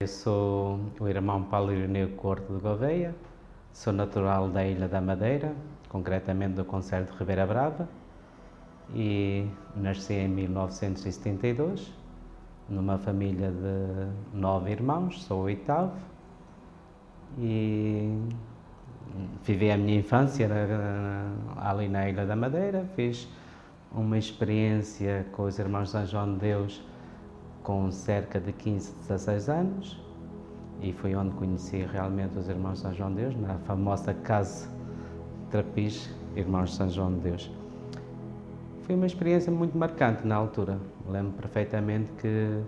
Eu sou o irmão Paulo Irineu Corte de Gouveia, sou natural da Ilha da Madeira, concretamente do concelho de Ribeira Brava, e nasci em 1972, numa família de 9 irmãos, sou o oitavo, e vivi a minha infância ali na Ilha da Madeira, fiz uma experiência com os irmãos de São João de Deus com cerca de 15, 16 anos, e foi onde conheci realmente os irmãos de São João de Deus, na famosa Casa Trapiche, Irmãos de São João de Deus. Foi uma experiência muito marcante na altura. Lembro perfeitamente que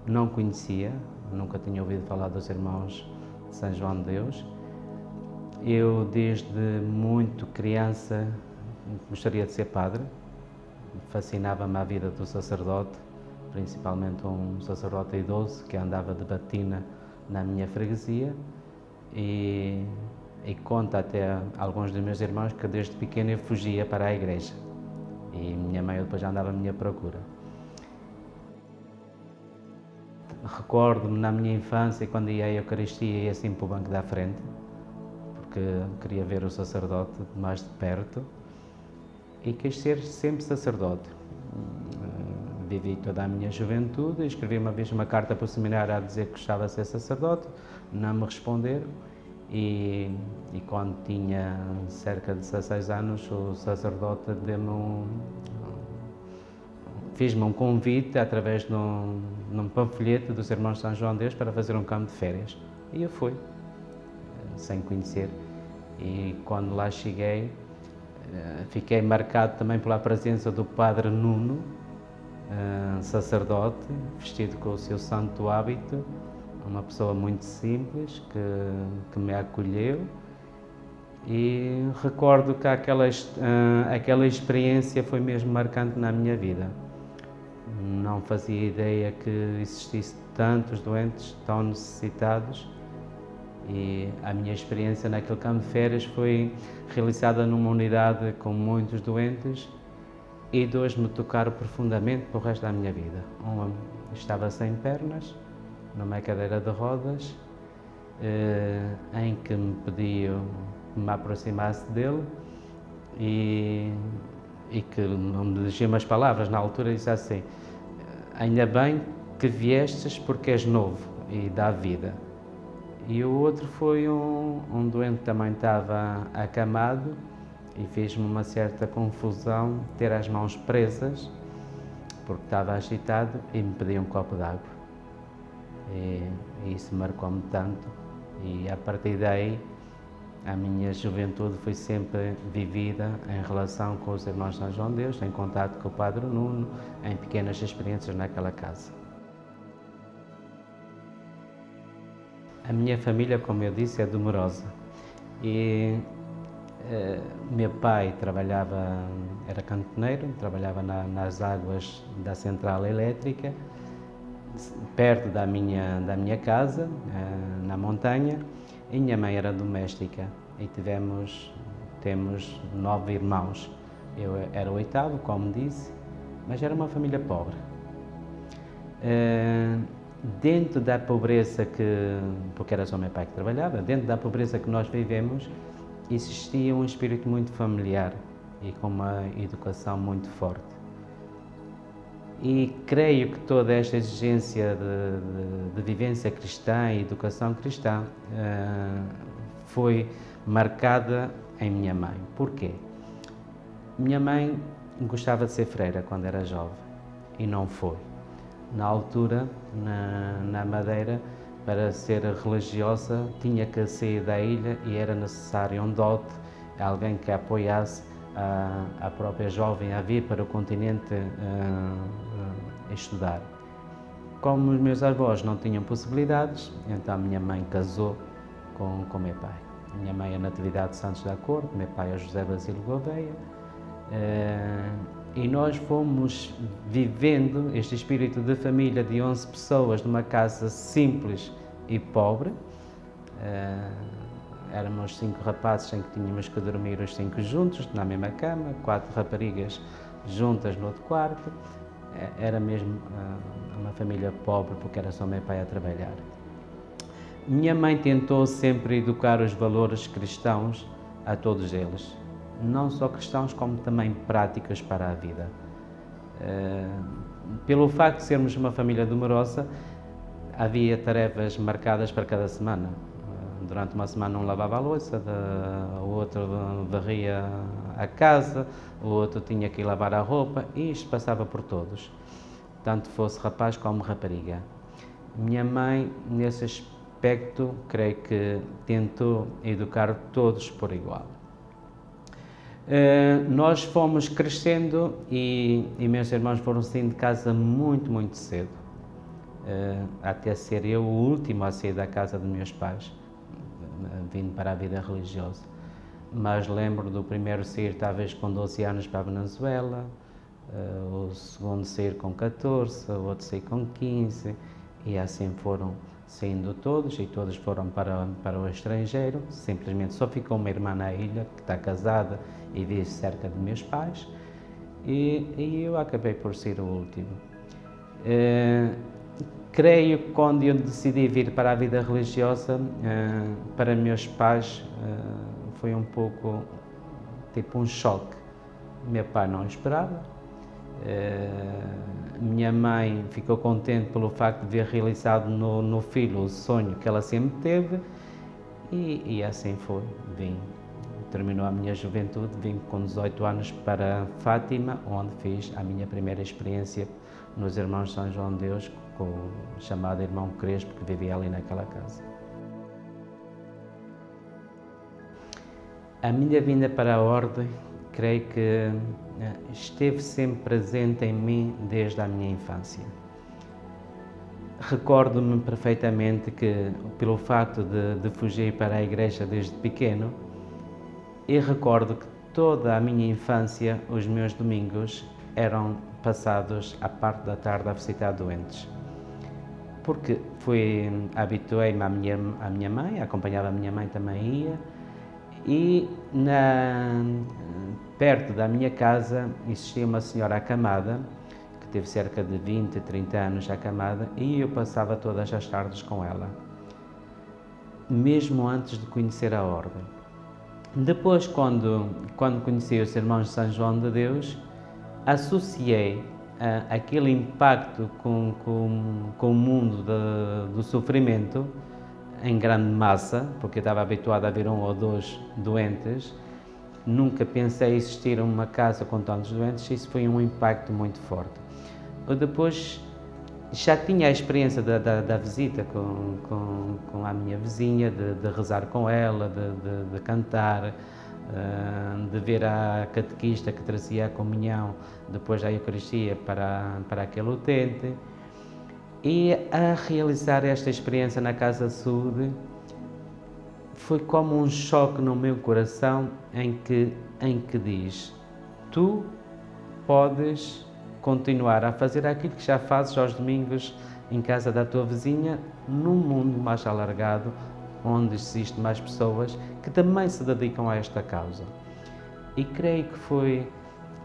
não conhecia, nunca tinha ouvido falar dos irmãos de São João de Deus. Eu, desde muito criança, gostaria de ser padre. Fascinava-me a vida do sacerdote, principalmente um sacerdote idoso que andava de batina na minha freguesia, e conta até alguns dos meus irmãos que desde pequeno eu fugia para a igreja e minha mãe depois andava à minha procura. Recordo-me na minha infância, quando ia à Eucaristia, ia assim para o banco da frente, porque queria ver o sacerdote mais de perto e quis ser sempre sacerdote. Vivi toda a minha juventude, escrevi uma vez uma carta para o seminário a dizer que gostava de ser sacerdote, não me responderam, e quando tinha cerca de 16 anos, o sacerdote fez-me um convite através de um panfleto dos Irmãos de São João de Deus para fazer um campo de férias. E eu fui, sem conhecer, e quando lá cheguei, fiquei marcado também pela presença do Padre Nuno, sacerdote, vestido com o seu santo hábito, uma pessoa muito simples que me acolheu, e recordo que aquela experiência foi mesmo marcante na minha vida. Não fazia ideia que existisse tantos doentes tão necessitados, e a minha experiência naquele campo de férias foi realizada numa unidade com muitos doentes, e dois me tocaram profundamente para o resto da minha vida. Um estava sem pernas, numa cadeira de rodas, em que me pediu que me aproximasse dele e que me dirigiu umas palavras. Na altura disse assim: ainda bem que viestes porque és novo e dá vida. E o outro foi um doente que também estava acamado, e fez-me uma certa confusão ter as mãos presas, porque estava agitado, e me pediu um copo de água. E isso marcou-me tanto, e a partir daí a minha juventude foi sempre vivida em relação com os Irmãos de São João de Deus, em contato com o Padre Nuno, em pequenas experiências naquela casa. A minha família, como eu disse, é numerosa, e meu pai era cantoneiro, trabalhava nas águas da central elétrica, perto da minha casa, na montanha, e minha mãe era doméstica, e temos 9 irmãos. Eu era o oitavo, como disse, mas era uma família pobre. Dentro da pobreza porque era só meu pai que trabalhava, dentro da pobreza que nós vivemos, existia um espírito muito familiar e com uma educação muito forte. E creio que toda esta exigência de vivência cristã e educação cristã foi marcada em minha mãe. Porquê? Minha mãe gostava de ser freira quando era jovem e não foi. Na altura, na Madeira, para ser religiosa, tinha que sair da ilha e era necessário um dote, alguém que apoiasse a própria jovem a vir para o continente estudar. Como os meus avós não tinham possibilidades, então minha mãe casou com meu pai. Minha mãe é Natividade de Santos da Corte, meu pai é José Basílio Gouveia, e nós fomos vivendo este espírito de família de 11 pessoas numa casa simples e pobre. Éramos 5 rapazes em que tínhamos que dormir os 5 juntos na mesma cama, 4 raparigas juntas no outro quarto. Era mesmo uma família pobre, porque era só meu pai a trabalhar. Minha mãe tentou sempre educar os valores cristãos a todos eles, não só cristãos como também práticos para a vida. Pelo facto de sermos uma família numerosa, havia tarefas marcadas para cada semana. Durante uma semana um lavava a louça, o outro varria a casa, o outro tinha que ir lavar a roupa, e isto passava por todos, tanto fosse rapaz como rapariga. Minha mãe, nesse aspecto, creio que tentou educar todos por igual. Nós fomos crescendo e meus irmãos foram saindo de casa muito cedo, até ser eu o último a sair da casa dos meus pais, vindo para a vida religiosa. Mas lembro do primeiro sair talvez com 12 anos para a Venezuela, o segundo sair com 14, o outro sair com 15, e assim foram saindo todos, e todos foram para o estrangeiro. Simplesmente só ficou uma irmã na ilha, que está casada e vive cerca de meus pais, e eu acabei por ser o último. Creio que quando eu decidi vir para a vida religiosa, para meus pais foi um pouco tipo um choque. Meu pai não esperava. Minha mãe ficou contente pelo facto de ver realizado no filho o sonho que ela sempre teve, e assim foi. Terminou a minha juventude, vim com 18 anos para Fátima, onde fiz a minha primeira experiência nos Irmãos de São João de Deus, com o chamado irmão Crespo, que vivia ali naquela casa. A minha vinda para a Ordem, creio que esteve sempre presente em mim desde a minha infância. Recordo-me perfeitamente que, pelo facto de fugir para a igreja desde pequeno, e recordo que toda a minha infância, os meus domingos, eram passados à parte da tarde a visitar doentes. Porque habituei-me à minha mãe, acompanhava a minha mãe, também ia, e perto da minha casa existia uma senhora acamada, que teve cerca de 20, 30 anos acamada, e eu passava todas as tardes com ela, mesmo antes de conhecer a Ordem. Depois, quando conheci os Irmãos de São João de Deus, associei aquele impacto com o mundo do sofrimento em grande massa, porque eu estava habituado a ver 1 ou 2 doentes. Nunca pensei existir uma casa com tantos doentes, e isso foi um impacto muito forte. Eu depois já tinha a experiência da visita com a minha vizinha, de rezar com ela, de cantar, de ver a catequista que trazia a comunhão depois da Eucaristia para aquele utente, e a realizar esta experiência na Casa de Saúde foi como um choque no meu coração, em que diz: tu podes continuar a fazer aquilo que já fazes aos domingos em casa da tua vizinha, num mundo mais alargado, onde existem mais pessoas que também se dedicam a esta causa. E creio que foi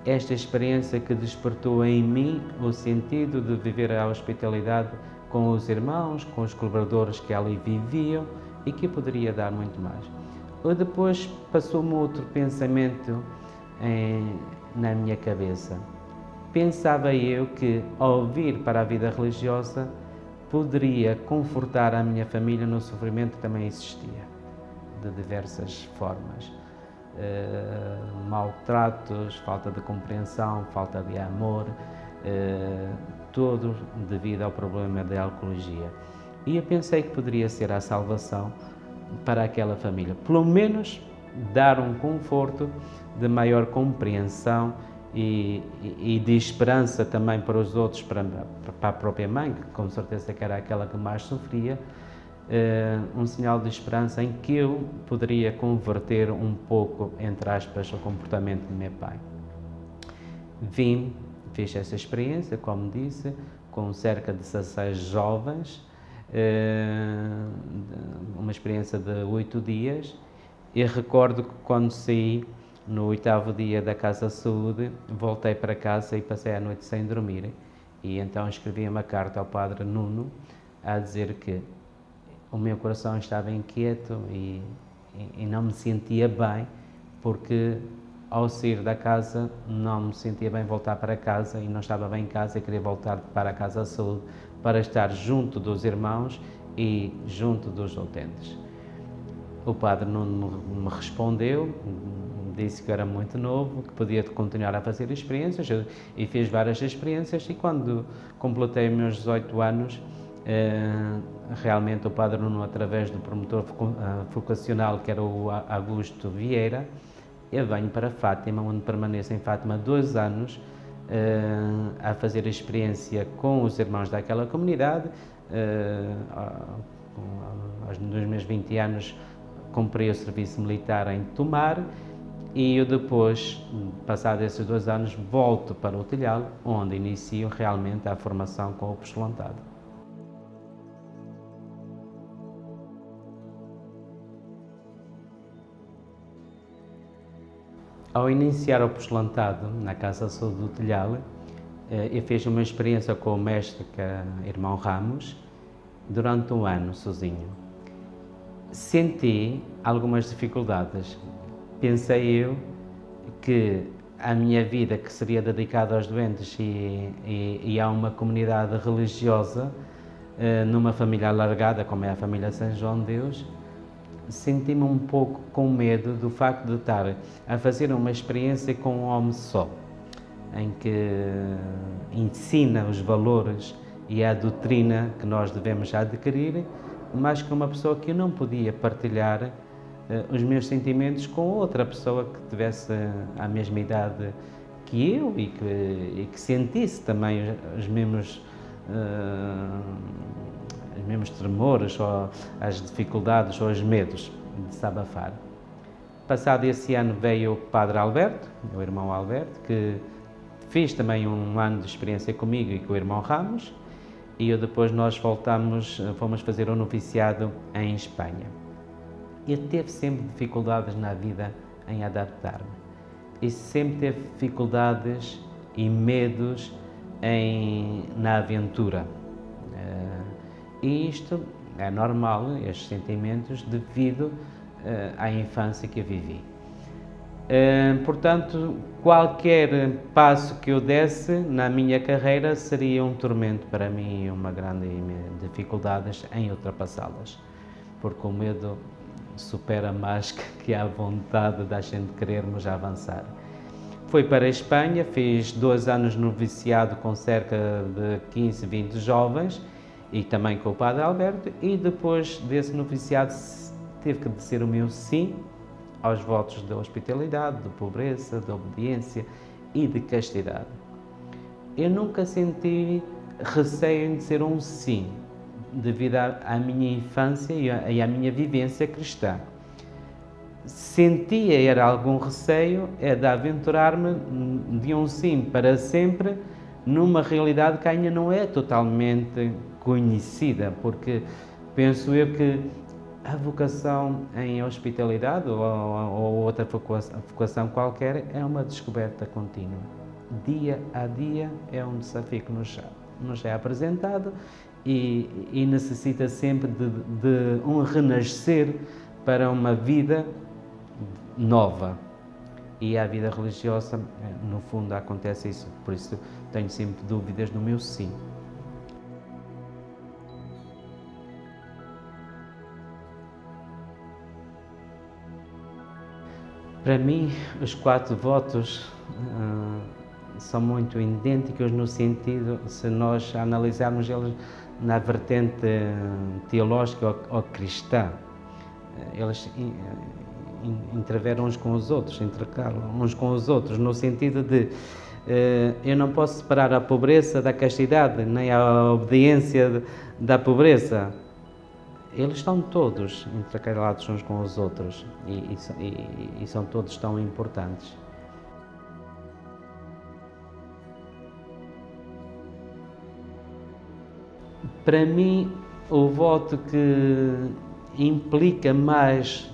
esta experiência que despertou em mim o sentido de viver a hospitalidade com os irmãos, com os colaboradores que ali viviam, e que eu poderia dar muito mais. Depois passou-me outro pensamento na minha cabeça. Pensava eu que, ao vir para a vida religiosa, poderia confortar a minha família no sofrimento que também existia, de diversas formas. Maltratos, falta de compreensão, falta de amor, tudo devido ao problema da alcoologia. E eu pensei que poderia ser a salvação para aquela família, pelo menos dar um conforto de maior compreensão e de esperança também para os outros, para a própria mãe, que com certeza que era aquela que mais sofria, um sinal de esperança em que eu poderia converter um pouco, entre aspas, o comportamento do meu pai. Fiz essa experiência, como disse, com cerca de 16 jovens, uma experiência de 8 dias, e recordo que quando saí, no 8º dia da Casa de Saúde, voltei para casa e passei a noite sem dormir, e então escrevi uma carta ao Padre Nuno a dizer que o meu coração estava inquieto e não me sentia bem, porque ao sair da casa não me sentia bem voltar para casa e não estava bem em casa e queria voltar para a Casa da Saúde para estar junto dos irmãos e junto dos utentes. O padre não me respondeu, disse que eu era muito novo, que podia continuar a fazer experiências e fiz várias experiências, e quando completei os meus 18 anos, realmente o Padre Nuno, através do promotor vocacional, que era o Augusto Vieira, eu venho para Fátima, onde permaneço em Fátima 2 anos, a fazer experiência com os irmãos daquela comunidade. Nos meus 20 anos cumpri o serviço militar em Tomar, e eu depois, passados esses 2 anos, volto para o Telhal, onde inicio realmente a formação com o apostolantado. Ao iniciar o apostolantado na Casa da Saúde do Telhal, eu fiz uma experiência com o mestre, que é o irmão Ramos, durante 1 ano sozinho. Senti algumas dificuldades. Pensei eu que a minha vida, que seria dedicada aos doentes e a uma comunidade religiosa, numa família alargada, como é a família São João de Deus, senti-me um pouco com medo do facto de estar a fazer uma experiência com um homem só, em que ensina os valores e a doutrina que nós devemos adquirir, mas com uma pessoa que eu não podia partilhar os meus sentimentos com outra pessoa que tivesse a mesma idade que eu e que sentisse também os mesmos tremores, ou as dificuldades, ou os medos de se abafar. Passado esse ano veio o Padre Alberto, o irmão Alberto, que fez também 1 ano de experiência comigo e com o irmão Ramos, e depois nós fomos fazer um noviciado em Espanha. Eu teve sempre dificuldades na vida em adaptar-me, e sempre teve dificuldades e medos na aventura. E isto é normal, estes sentimentos, devido à infância que eu vivi. Portanto, qualquer passo que eu desse na minha carreira seria um tormento para mim e uma grande dificuldade em ultrapassá-las, porque o medo supera mais que a vontade da gente querermos avançar. Fui para a Espanha, fiz 2 anos de noviciado com cerca de 15, 20 jovens, e também com o Padre Alberto, e depois desse noviciado tive que dizer o meu sim aos votos de hospitalidade, de pobreza, de obediência e de castidade. Eu nunca senti receio em dizer um sim, devido à minha infância e à minha vivência cristã. Sentia era algum receio de aventurar-me de um sim para sempre numa realidade que ainda não é totalmente conhecida, porque penso eu que a vocação em hospitalidade ou outra vocação qualquer é uma descoberta contínua. Dia a dia é um desafio que nos é apresentado e necessita sempre de um renascer para uma vida nova. E a vida religiosa, no fundo, acontece isso. Por isso tenho sempre dúvidas no meu sim. Para mim, os 4 votos são muito idênticos no sentido, se nós analisarmos eles na vertente teológica ou cristã, eles interveram uns com os outros, intercalam uns com os outros, no sentido de eu não posso separar a pobreza da castidade, nem a obediência da pobreza. Eles estão todos intercalados uns com os outros e são todos tão importantes. Para mim, o voto que implica mais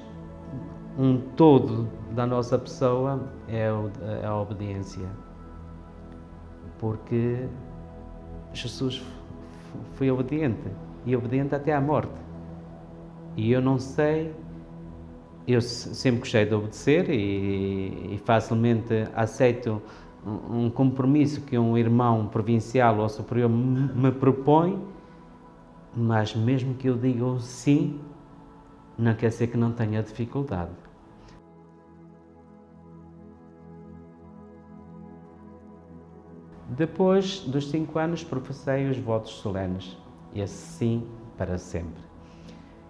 um todo da nossa pessoa é a obediência, porque Jesus foi obediente, e obediente até à morte. E eu não sei, eu sempre gostei de obedecer e facilmente aceito um compromisso que um irmão provincial ou superior me propõe, mas mesmo que eu diga o sim, não quer dizer que não tenha dificuldade. Depois dos 5 anos professei os votos solenes, esse sim para sempre.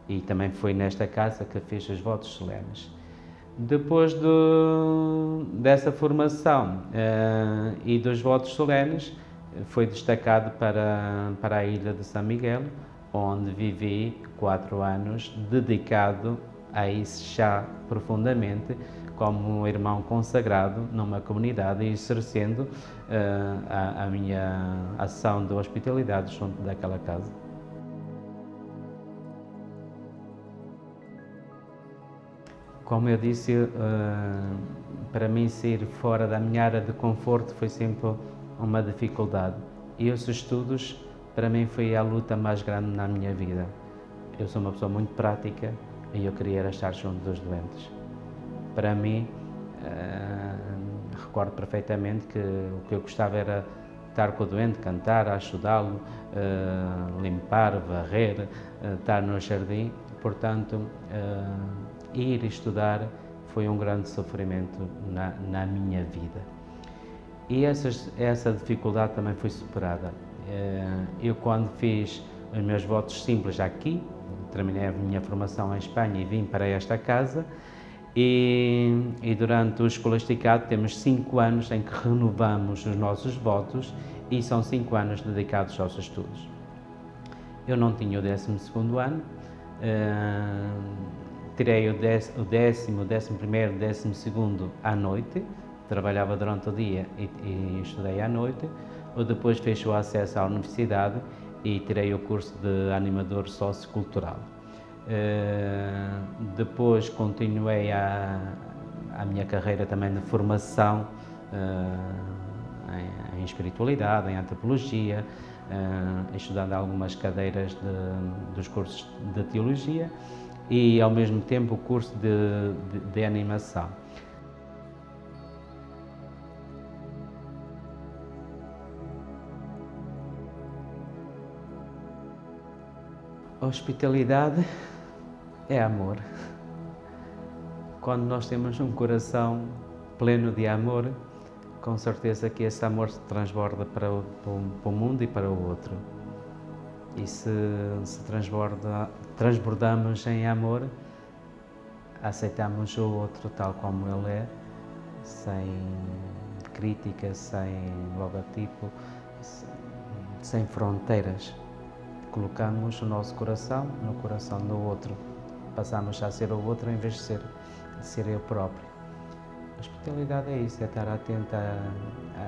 E também foi nesta casa que fiz os votos solenes. Depois dessa formação e dos votos solenes, foi destacado para a ilha de São Miguel, onde vivi 4 anos dedicado a isso já profundamente, como um irmão consagrado numa comunidade e exercendo a minha ação de hospitalidade junto daquela casa. Como eu disse, para mim sair fora da minha área de conforto foi sempre uma dificuldade. E os estudos, para mim, foi a luta mais grande na minha vida. Eu sou uma pessoa muito prática e eu queria estar junto dos doentes. Para mim, recordo perfeitamente que o que eu gostava era estar com o doente, cantar, ajudá-lo, limpar, varrer, estar no jardim. Portanto, ir estudar foi um grande sofrimento na minha vida. E essa dificuldade também foi superada. Eu, quando fiz os meus votos simples aqui, terminei a minha formação em Espanha e vim para esta casa, e durante o escolasticado temos 5 anos em que renovamos os nossos votos e são 5 anos dedicados aos estudos. Eu não tinha o 12º ano, tirei o 10º, 11º, 12º à noite, trabalhava durante o dia e estudei à noite. Eu depois fiz o acesso à universidade e tirei o curso de animador sociocultural. Depois continuei a minha carreira também de formação em espiritualidade, em antropologia, estudando algumas cadeiras dos cursos de teologia e, ao mesmo tempo, o curso de animação. A hospitalidade é amor. Quando nós temos um coração pleno de amor, com certeza que esse amor se transborda para o mundo e para o outro. E se transbordamos em amor, aceitamos o outro tal como ele é, sem crítica, sem logotipo, sem fronteiras. Colocamos o nosso coração no coração do outro. Passamos a ser o outro em vez de ser eu próprio. A hospitalidade é isso, é estar atento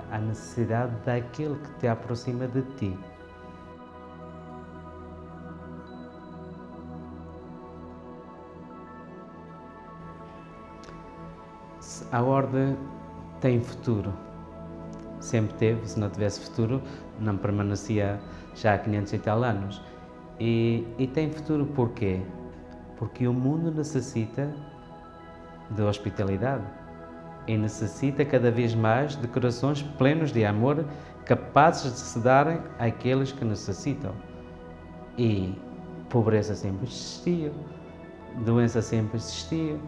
à necessidade daquele que te aproxima de ti. A Ordem tem futuro. Sempre teve, se não tivesse futuro, não permanecia já há 500 e tal anos. E tem futuro porquê? Porque o mundo necessita de hospitalidade e necessita cada vez mais de corações plenos de amor, capazes de se darem àqueles que necessitam. E pobreza sempre existiu, doença sempre existiu,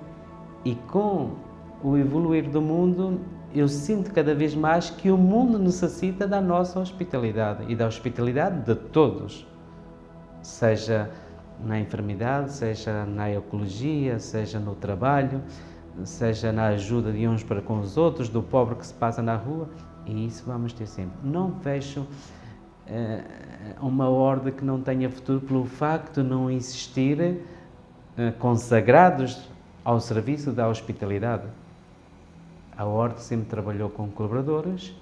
e com o evoluir do mundo, eu sinto cada vez mais que o mundo necessita da nossa hospitalidade e da hospitalidade de todos, seja na enfermidade, seja na ecologia, seja no trabalho, seja na ajuda de uns para com os outros, do pobre que se passa na rua, e isso vamos ter sempre. Não vejo uma ordem que não tenha futuro pelo facto de não existir consagrados ao serviço da hospitalidade. A Ordem sempre trabalhou com colaboradores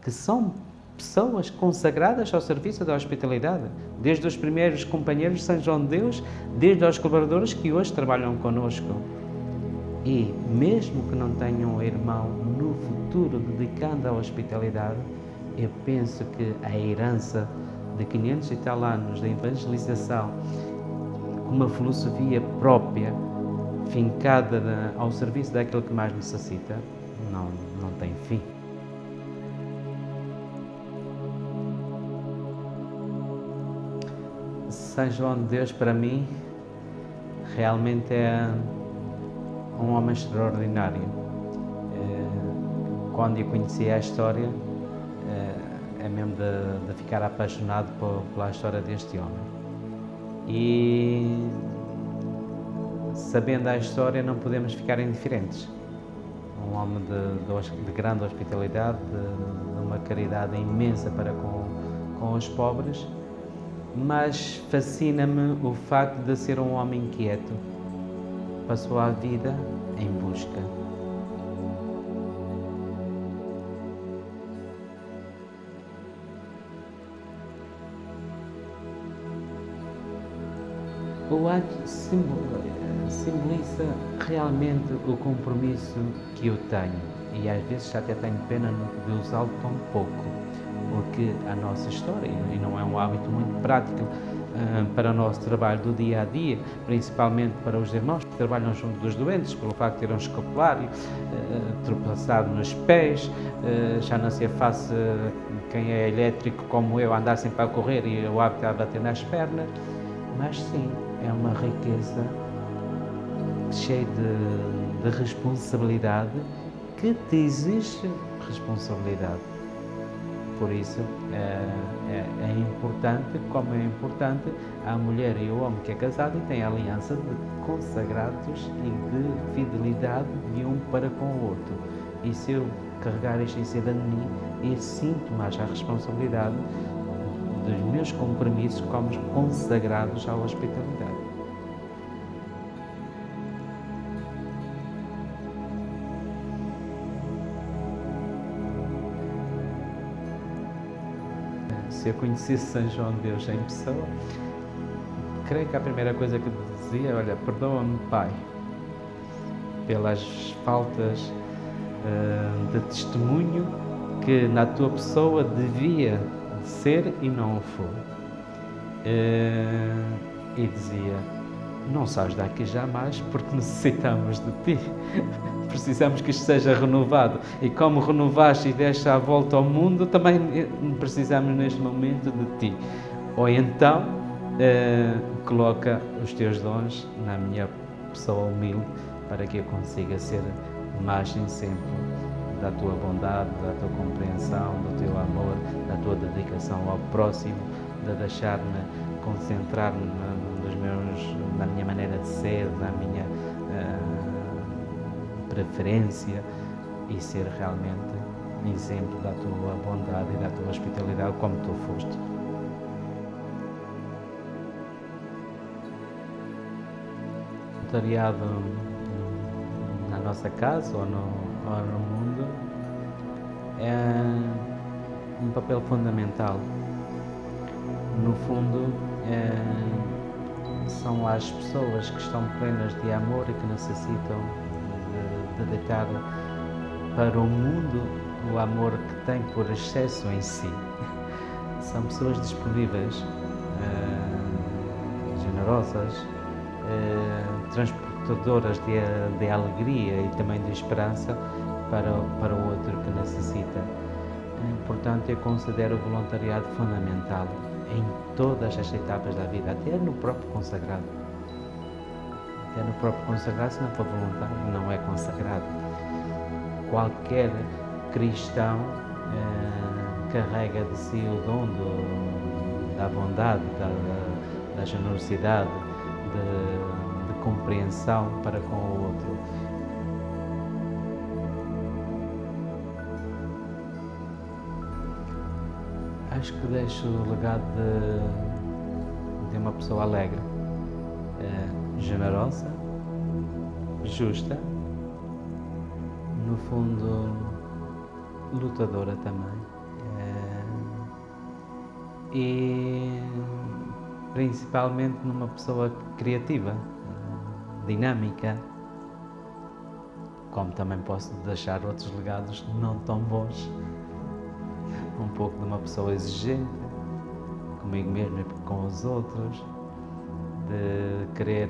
que são pessoas consagradas ao serviço da hospitalidade, desde os primeiros companheiros de São João de Deus, desde os colaboradores que hoje trabalham conosco. E mesmo que não tenham um irmão no futuro dedicando à hospitalidade, eu penso que a herança de 500 e tal anos de evangelização, uma filosofia própria, fincada ao serviço daquilo que mais necessita, não tem fim. São João de Deus, para mim, realmente é um homem extraordinário. Quando eu conheci a história, é mesmo de ficar apaixonado pela história deste homem. E sabendo a história, não podemos ficar indiferentes. Um homem de grande hospitalidade, de uma caridade imensa para com os pobres, mas fascina-me o facto de ser um homem inquieto. Passou a vida em busca. O ato simboliza realmente o compromisso que eu tenho, e às vezes até tenho pena de usá-lo tão pouco, porque a nossa história, e não é um hábito muito prático para o nosso trabalho do dia a dia, principalmente para os irmãos que trabalham junto dos doentes, pelo facto de ter um escapulário, tropeçado nos pés, já não se fácil quem é elétrico como eu andar sempre a correr e o hábito a bater nas pernas, mas sim, é uma riqueza cheia de responsabilidade que te exige responsabilidade. Por isso é importante, como é importante a mulher e o homem que é casado e tem a aliança de consagrados e de fidelidade de um para com o outro. E se eu carregar isto em cima de mim, eu sinto mais a responsabilidade dos meus compromissos como consagrados à hospitalidade. Se eu conhecesse São João de Deus em pessoa, creio que a primeira coisa que dizia, olha, perdoa-me, Pai, pelas faltas de testemunho que na tua pessoa devia ser e não o foi. E dizia, não sais daqui jamais porque necessitamos de ti. Precisamos que isto seja renovado. E como renovaste e deste a volta ao mundo, também precisamos neste momento de ti. Ou então, coloca os teus dons na minha pessoa humilde para que eu consiga ser imagem sempre da tua bondade, da tua compreensão, do teu amor, da tua dedicação ao próximo, de deixar-me concentrar-me na minha maneira de ser, na minha preferência e ser realmente exemplo da tua bondade e da tua hospitalidade como tu foste. Voluntariado na nossa casa ou no mundo é um papel fundamental. No fundo, são as pessoas que estão plenas de amor e que necessitam de deitar para o mundo o amor que têm por excesso em si. São pessoas disponíveis, generosas, transportadoras de alegria e também de esperança para o outro que necessita. Portanto, eu considero o voluntariado fundamental em todas as etapas da vida, até no próprio consagrado. Até no próprio consagrado, se não for voluntário, não é consagrado. Qualquer cristão carrega de si o dom da bondade, da generosidade, de compreensão para com o outro. Acho que deixo o legado de uma pessoa alegre, generosa, justa, no fundo lutadora também, e principalmente numa pessoa criativa, dinâmica, como também posso deixar outros legados não tão bons. Um pouco de uma pessoa exigente, comigo mesmo e com os outros, de querer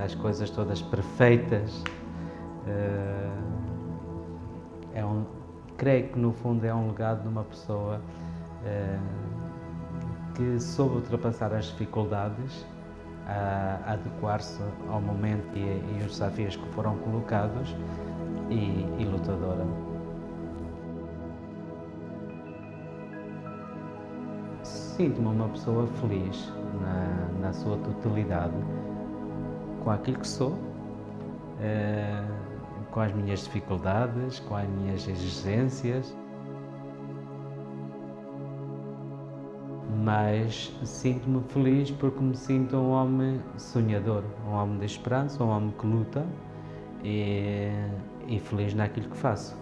as coisas todas perfeitas. Creio que no fundo é um legado de uma pessoa que soube ultrapassar as dificuldades, a adequar-se ao momento e os desafios que foram colocados e lutadora. Sinto-me uma pessoa feliz na sua totalidade, com aquilo que sou, com as minhas dificuldades, com as minhas exigências, mas sinto-me feliz porque me sinto um homem sonhador, um homem de esperança, um homem que luta e feliz naquilo que faço.